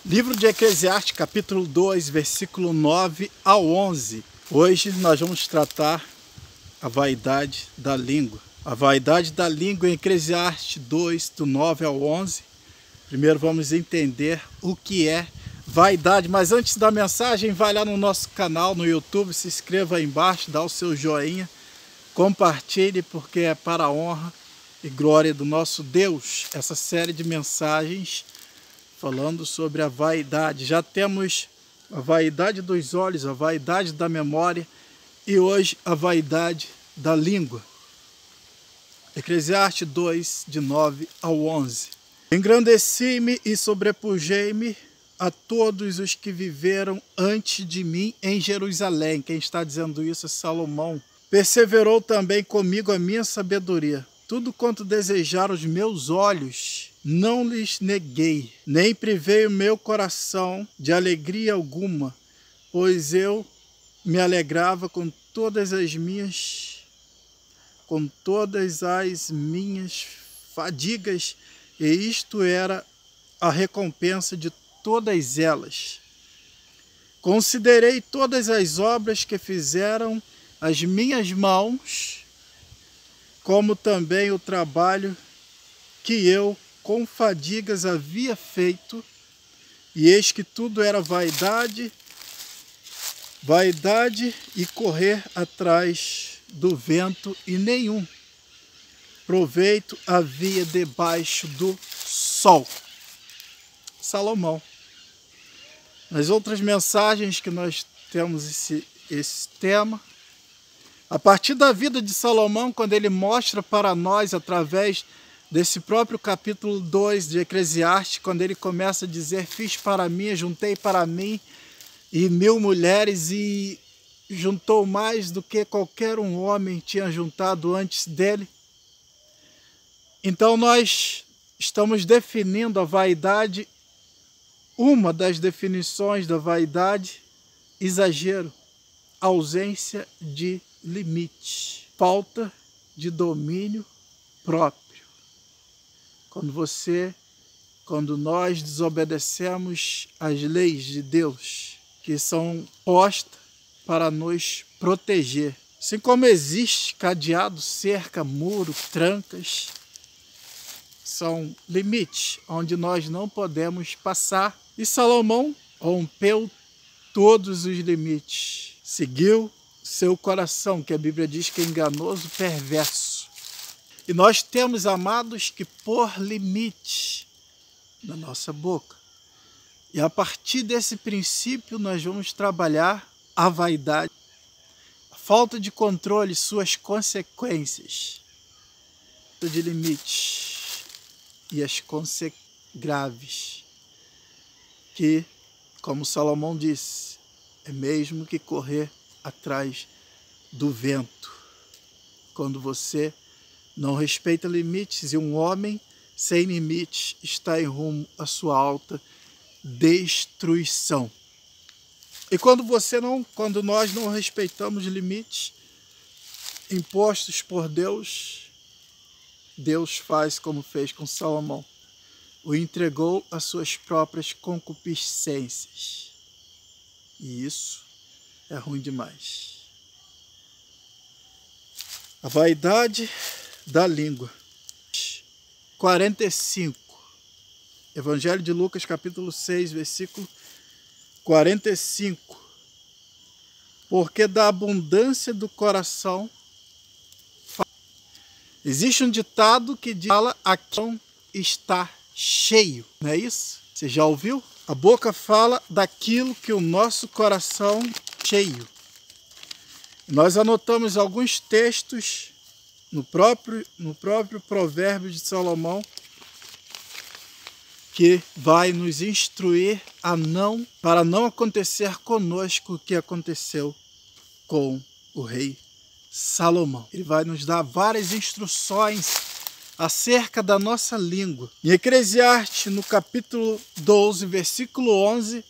Livro de Eclesiastes, capítulo 2, versículo 9 ao 11. Hoje nós vamos tratar a vaidade da língua. A vaidade da língua em Eclesiastes 2, do 9 ao 11. Primeiro vamos entender o que é vaidade. Mas antes da mensagem, vai lá no nosso canal no YouTube, se inscreva aí embaixo, dá o seu joinha, compartilhe, porque é para a honra e glória do nosso Deus. Essa série de mensagens falando sobre a vaidade. Já temos a vaidade dos olhos, a vaidade da memória e hoje a vaidade da língua. Eclesiastes 2, de 9 ao 11. Engrandeci-me e sobrepujei-me a todos os que viveram antes de mim em Jerusalém. Quem está dizendo isso é Salomão. Perseverou também comigo a minha sabedoria. Tudo quanto desejaram os meus olhos, não lhes neguei, nem privei o meu coração de alegria alguma, pois eu me alegrava com todas as minhas fadigas, e isto era a recompensa de todas elas. Considerei todas as obras que fizeram as minhas mãos, como também o trabalho que eu com fadigas havia feito, e eis que tudo era vaidade e correr atrás do vento, e nenhum proveito havia debaixo do sol. Salomão. Nas outras mensagens que nós temos esse tema, a partir da vida de Salomão, quando ele mostra para nós, através desse próprio capítulo 2 de Eclesiastes, quando ele começa a dizer: fiz para mim, juntei para mim e 1000 mulheres, e juntou mais do que qualquer um homem tinha juntado antes dele. Então nós estamos definindo a vaidade. Uma das definições da vaidade: exagero, ausência de limite, falta de domínio próprio. Quando nós desobedecemos as leis de Deus, que são postas para nos proteger. Assim como existe cadeado, cerca, muro, trancas, são limites onde nós não podemos passar. E Salomão rompeu todos os limites. Seguiu seu coração, que a Bíblia diz que é enganoso, perverso. E nós temos, amados, que pôr limite na nossa boca. E a partir desse princípio nós vamos trabalhar a vaidade, a falta de controle, suas consequências, de limites e as consequências graves, que, como Salomão disse, é mesmo que correr atrás do vento. Quando você não respeita limites, e um homem sem limites está em rumo à sua alta destruição. E quando nós não respeitamos limites impostos por Deus, Deus faz como fez com Salomão: o entregou às suas próprias concupiscências. E isso é ruim demais. A vaidade da língua. 45. Evangelho de Lucas, capítulo 6, versículo 45. Porque da abundância do coração... Existe um ditado que fala: aqui está cheio. Não é isso? Você já ouviu? A boca fala daquilo que o nosso coração cheio. Nós anotamos alguns textos no próprio provérbio de Salomão, que vai nos instruir para não acontecer conosco o que aconteceu com o rei Salomão. Ele vai nos dar várias instruções acerca da nossa língua. Em Eclesiastes, no capítulo 12, versículo 11,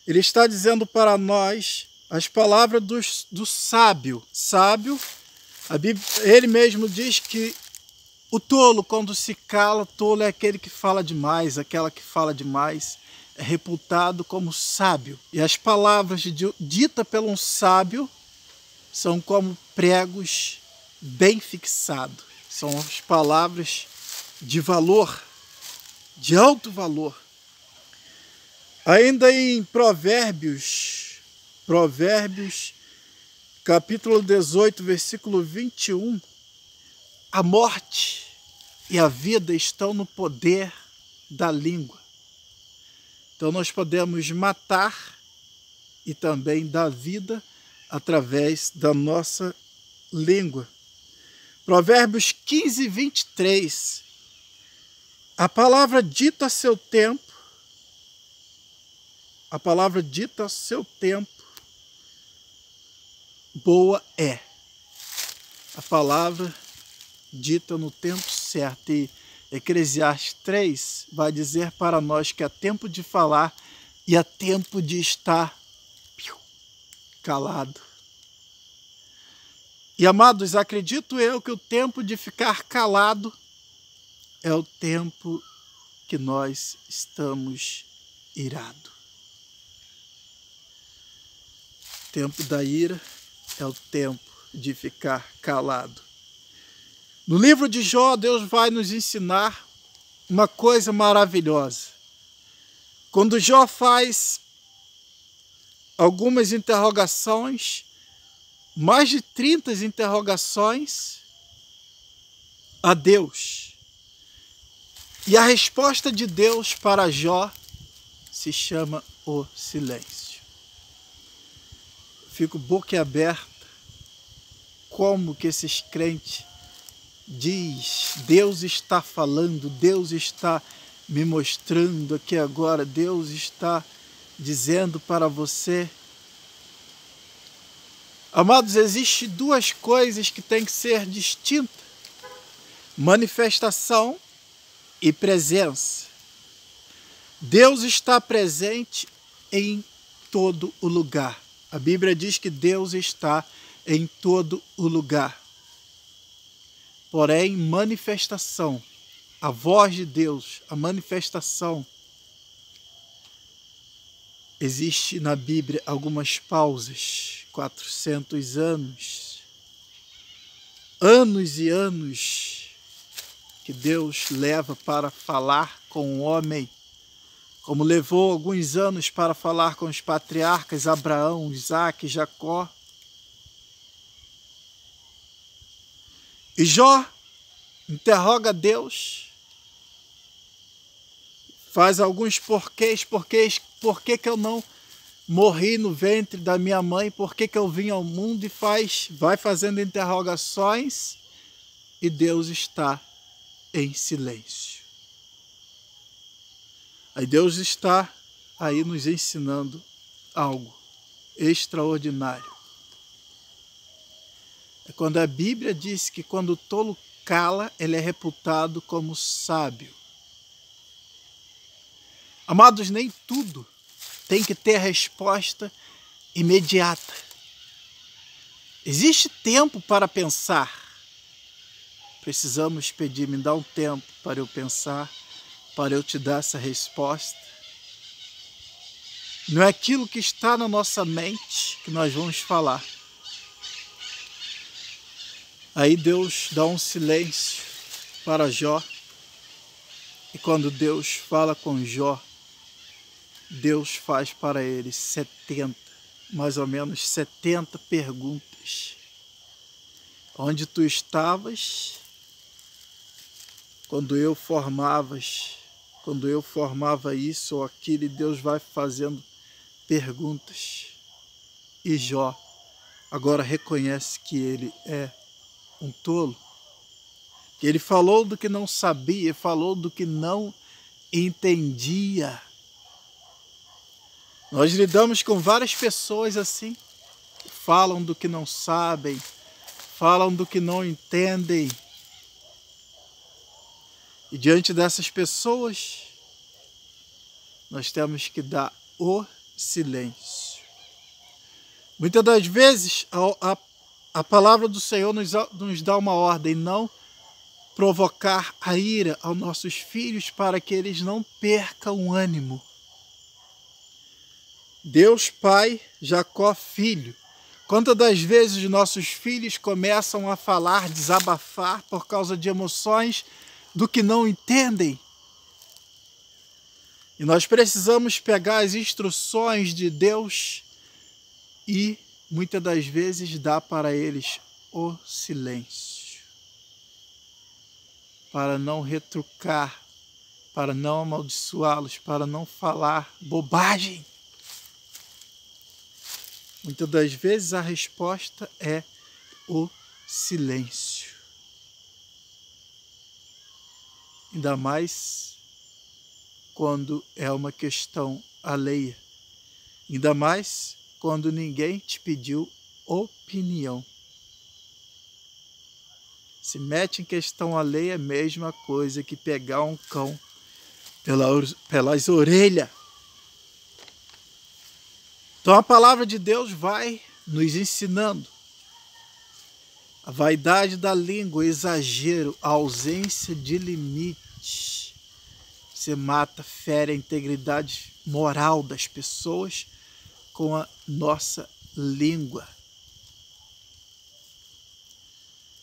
ele está dizendo para nós as palavras do sábio. Sábio, ele mesmo diz que o tolo, quando se cala, tolo é aquele que fala demais, aquela que fala demais, é reputado como sábio. E as palavras ditas por um sábio são como pregos bem fixados. São as palavras de valor, de alto valor. Ainda em Provérbios, capítulo 18, versículo 21, a morte e a vida estão no poder da língua. Então nós podemos matar e também dar vida através da nossa língua. Provérbios 15, 23. A palavra dita a seu tempo, boa é. A palavra dita no tempo certo. E Eclesiastes 3 vai dizer para nós que há tempo de falar e há tempo de estar calado. E amados, acredito eu que o tempo de ficar calado é o tempo que nós estamos irados. O tempo da ira é o tempo de ficar calado. No livro de Jó, Deus vai nos ensinar uma coisa maravilhosa. Quando Jó faz algumas interrogações, mais de 30 interrogações a Deus. E a resposta de Deus para Jó se chama o silêncio. Fico boquiaberta como que esses crentes diz, Deus está falando, Deus está me mostrando aqui agora, Deus está dizendo para você. Amados, existem duas coisas que têm que ser distintas: manifestação e presença. Deus está presente em todo o lugar. A Bíblia diz que Deus está em todo o lugar. Porém, manifestação, a voz de Deus, a manifestação, existe na Bíblia algumas pausas, 400 anos, anos e anos, que Deus leva para falar com o homem, como levou alguns anos para falar com os patriarcas Abraão, Isaque, Jacó. E Jó interroga Deus, faz alguns porquês, por que eu não morri no ventre da minha mãe, por que eu vim ao mundo, e vai fazendo interrogações, e Deus está em silêncio. Aí Deus está aí nos ensinando algo extraordinário. É quando a Bíblia diz que quando o tolo cala, ele é reputado como sábio. Amados, nem tudo tem que ter resposta imediata. Existe tempo para pensar. Precisamos pedir, me dá um tempo para eu pensar, para eu te dar essa resposta. Não é aquilo que está na nossa mente que nós vamos falar. Aí Deus dá um silêncio para Jó. E quando Deus fala com Jó, Deus faz para ele mais ou menos 70 perguntas. Onde tu estavas quando eu formava isso ou aquilo, e Deus vai fazendo perguntas. E Jó agora reconhece que ele é um tolo. Que ele falou do que não sabia, falou do que não entendia. Nós lidamos com várias pessoas assim, falam do que não sabem, falam do que não entendem. E diante dessas pessoas, nós temos que dar o silêncio. Muitas das vezes, a palavra do Senhor nos dá uma ordem: não provocar a ira aos nossos filhos, para que eles não percam o ânimo. Deus Pai, Jacó Filho. Quantas das vezes nossos filhos começam a falar, desabafar por causa de emoções do que não entendem? E nós precisamos pegar as instruções de Deus e muitas das vezes dar para eles o silêncio, para não retrucar, para não amaldiçoá-los, para não falar bobagem. Muitas das vezes a resposta é o silêncio. Ainda mais quando é uma questão alheia. Ainda mais quando ninguém te pediu opinião. Se mete em questão alheia é a mesma coisa que pegar um cão pelas orelhas. Então a palavra de Deus vai nos ensinando. A vaidade da língua, o exagero, a ausência de limite. Você mata, fere a integridade moral das pessoas com a nossa língua.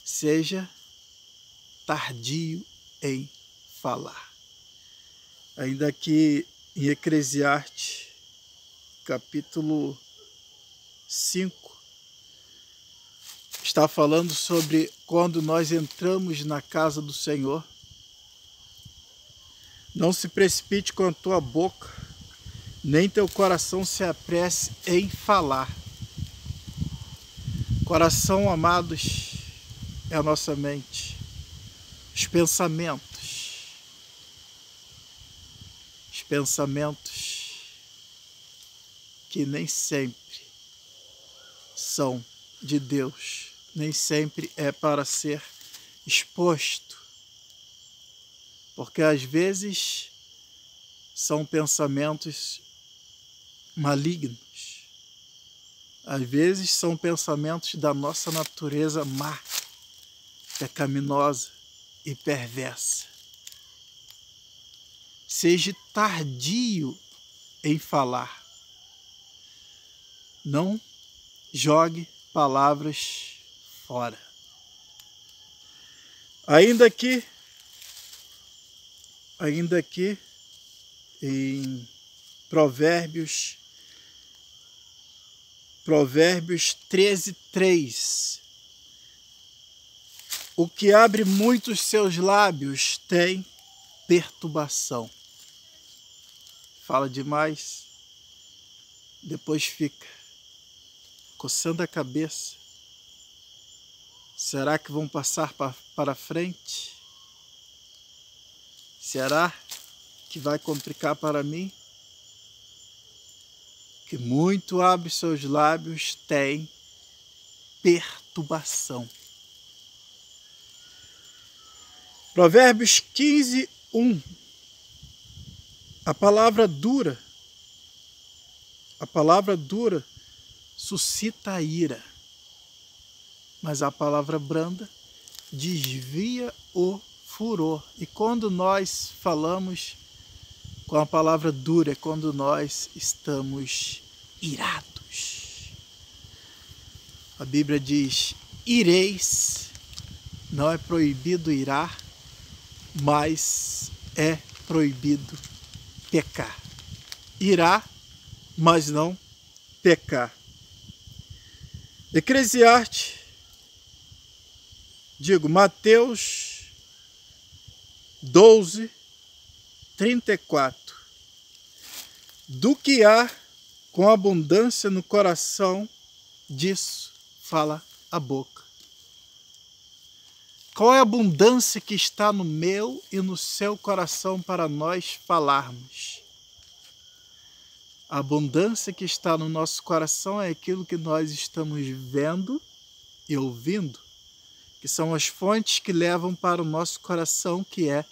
Seja tardio em falar. Ainda aqui em Eclesiastes, capítulo 5, está falando sobre quando nós entramos na casa do Senhor. Não se precipite com a tua boca, nem teu coração se apresse em falar. Coração, amados, é a nossa mente, os pensamentos que nem sempre são de Deus, nem sempre é para ser exposto, porque às vezes são pensamentos malignos, às vezes são pensamentos da nossa natureza má, pecaminosa e perversa. Seja tardio em falar. Não jogue palavras fora. Ainda aqui em Provérbios 13:3. O que abre muito os seus lábios tem perturbação. Fala demais, depois fica coçando a cabeça. Será que vão passar para frente? Será que vai complicar para mim? Que muito abre seus lábios tem perturbação. Provérbios 15:1. A palavra dura suscita a ira, mas a palavra branda desvia o furor. E quando nós falamos com a palavra dura, é quando nós estamos irados. A Bíblia diz: ireis. Não é proibido irar, mas é proibido pecar. Irá, mas não pecar. Mateus 12:34. Do que há com abundância no coração, disso fala a boca. Qual é a abundância que está no meu e no seu coração para nós falarmos? A abundância que está no nosso coração é aquilo que nós estamos vendo e ouvindo, que são as fontes que levam para o nosso coração, que é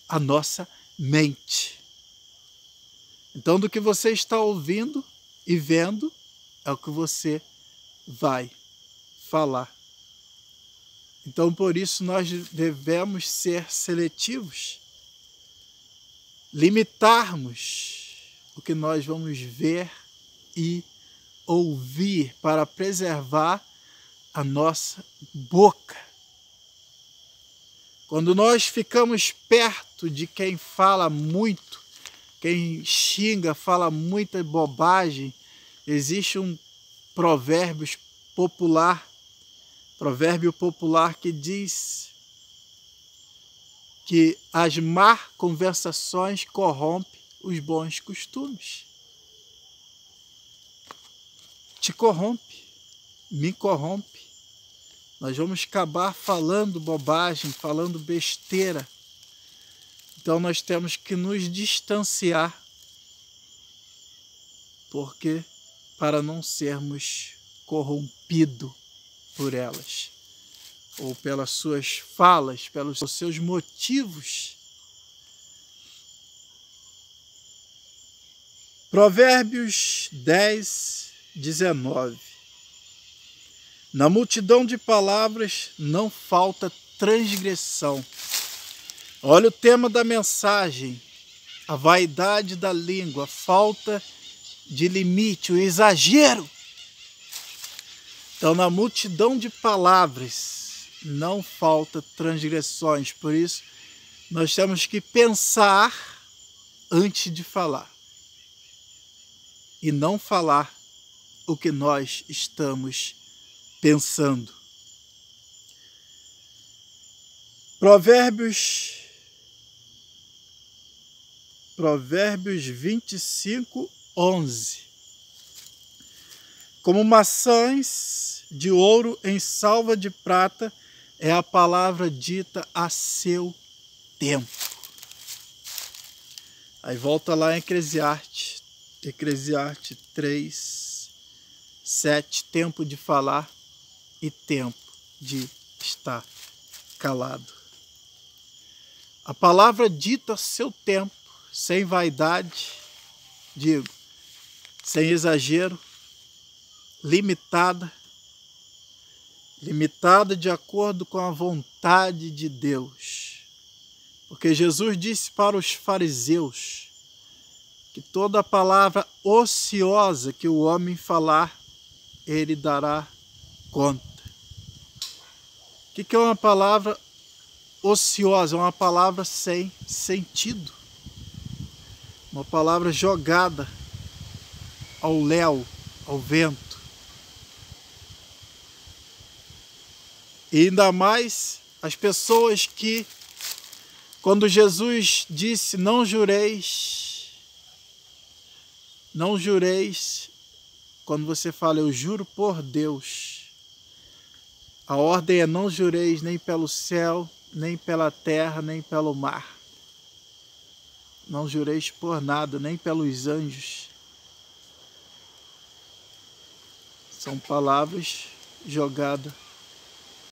a nossa mente. Então, do que você está ouvindo e vendo, é o que você vai falar. Então, por isso, nós devemos ser seletivos, limitarmos o que nós vamos ver e ouvir, para preservar a nossa boca. Quando nós ficamos perto de quem fala muito, quem xinga, fala muita bobagem, existe um provérbio popular que diz que as más conversações corrompem os bons costumes. Te corrompe, me corrompe. Nós vamos acabar falando bobagem, falando besteira. Então nós temos que nos distanciar, porque para não sermos corrompidos por elas, ou pelas suas falas, pelos seus motivos. Provérbios 10, 19. Na multidão de palavras não falta transgressão. Olha o tema da mensagem: a vaidade da língua, a falta de limite, o exagero. Então, na multidão de palavras não falta transgressões. Por isso, nós temos que pensar antes de falar. E não falar o que nós estamos pensando. Provérbios 25, 11. Como maçãs de ouro em salva de prata é a palavra dita a seu tempo. Aí volta lá em Eclesiastes 3, 7, tempo de falar e tempo de estar calado. A palavra dita a seu tempo, sem vaidade, digo, sem exagero, limitada de acordo com a vontade de Deus. Porque Jesus disse para os fariseus que toda palavra ociosa que o homem falar, ele dará conta. O que é uma palavra ociosa? É uma palavra sem sentido. Uma palavra jogada ao léu, ao vento. E ainda mais as pessoas que, quando Jesus disse, não jureis, quando você fala, eu juro por Deus, a ordem é não jureis nem pelo céu, nem pela terra, nem pelo mar. Não jureis por nada, nem pelos anjos. São palavras jogadas